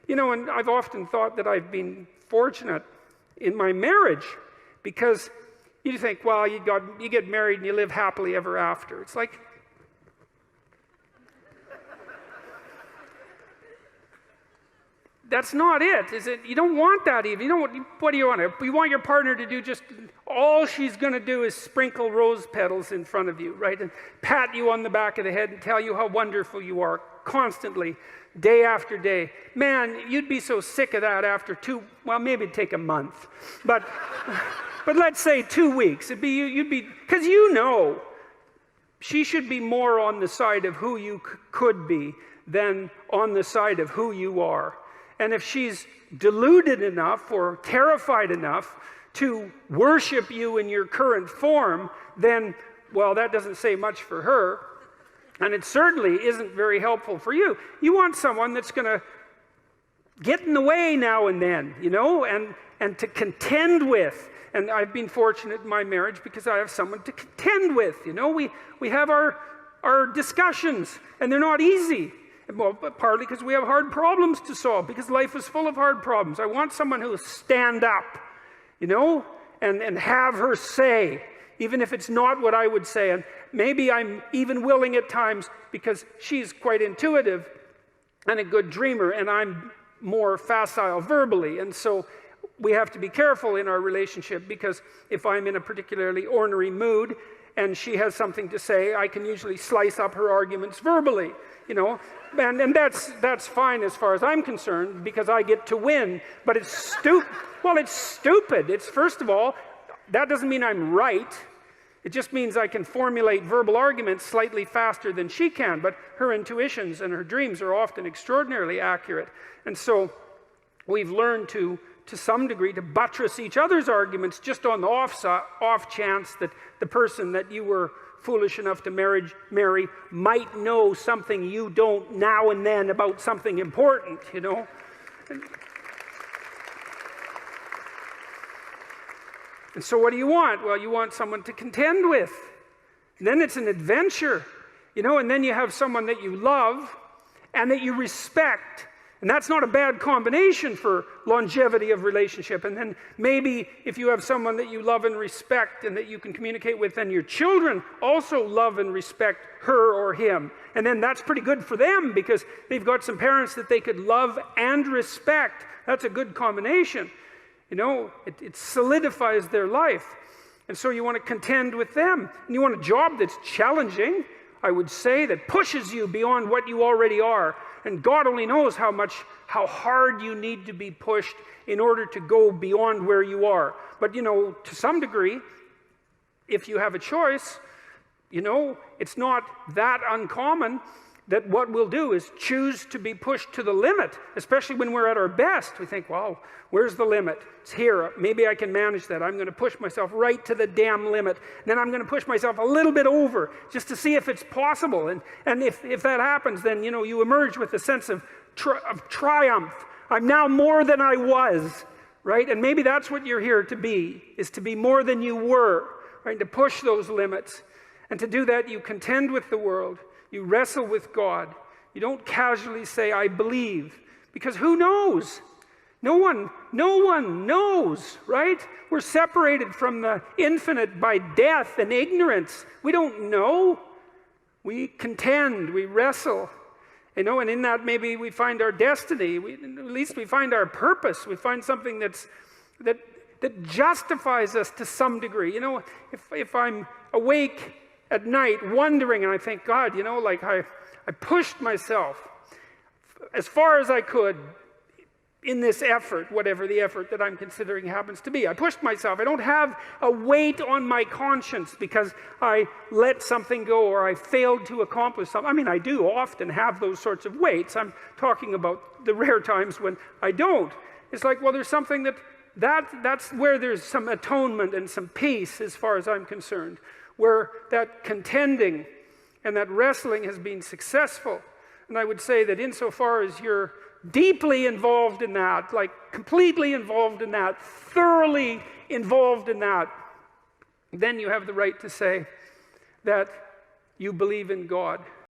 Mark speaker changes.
Speaker 1: And I've often thought that I've been fortunate in my marriage, because you think, well, you get married and you live happily ever after. It's like, that's not it, is it? You don't want that even. What do you want? You want your partner to do just all she's going to do is sprinkle rose petals in front of you, right? And pat you on the back of the head and tell you how wonderful you are constantly, day after day. Man, you'd be so sick of that after maybe it'd take a month. But let's say 2 weeks. You'd be, because she should be more on the side of who you could be than on the side of who you are. And if she's deluded enough or terrified enough to worship you in your current form, then, well, that doesn't say much for her. And it certainly isn't very helpful for you. You want someone that's going to get in the way now and then, and to contend with. And I've been fortunate in my marriage because I have someone to contend with. We have our discussions, and they're not easy. Well, partly because we have hard problems to solve, because life is full of hard problems. I want someone who will stand up, and have her say, even if it's not what I would say. And maybe I'm even willing at times, because she's quite intuitive and a good dreamer, and I'm more facile verbally. And so we have to be careful in our relationship, because if I'm in a particularly ornery mood and she has something to say, I can usually slice up her arguments verbally, and that's fine as far as I'm concerned, because I get to win. But it's stupid. Well, it's stupid. It's, first of all, that doesn't mean I'm right. It just means I can formulate verbal arguments slightly faster than she can, but her intuitions and her dreams are often extraordinarily accurate. And so we've learned to some degree, to buttress each other's arguments just on the off chance that the person that you were foolish enough to marry might know something you don't now and then about something important, And so what do you want? Well, you want someone to contend with. And then it's an adventure, and then you have someone that you love and that you respect. And that's not a bad combination for longevity of relationship. And then maybe if you have someone that you love and respect and that you can communicate with, then your children also love and respect her or him. And then that's pretty good for them, because they've got some parents that they could love and respect. That's a good combination. It solidifies their life. And so you want to contend with them. And you want a job that's challenging, I would say, that pushes you beyond what you already are. And God only knows how hard you need to be pushed in order to go beyond where you are. But, to some degree, if you have a choice, it's not that uncommon that what we'll do is choose to be pushed to the limit, especially when we're at our best. We think, wow, where's the limit? It's here. Maybe I can manage that. I'm going to push myself right to the damn limit. Then I'm going to push myself a little bit over just to see if it's possible. And if that happens, then, you emerge with a sense of triumph. I'm now more than I was, right? And maybe that's what you're here to be, is to be more than you were, right? To push those limits. And to do that, you contend with the world. You wrestle with God. You don't casually say, I believe, because who knows? No one knows, right? We're separated from the infinite by death and ignorance. We don't know. We contend, we wrestle. And in that maybe we find our destiny. At least we find our purpose. We find something that justifies us to some degree. If I'm awake at night wondering, and I think, God, I pushed myself as far as I could in this effort, whatever the effort that I'm considering happens to be. I pushed myself. I don't have a weight on my conscience because I let something go or I failed to accomplish something. I mean, I do often have those sorts of weights. I'm talking about the rare times when I don't. It's like, well, there's something that's where there's some atonement and some peace as far as I'm concerned, where that contending and that wrestling has been successful. And I would say that insofar as you're deeply involved in that, like completely involved in that, thoroughly involved in that, then you have the right to say that you believe in God.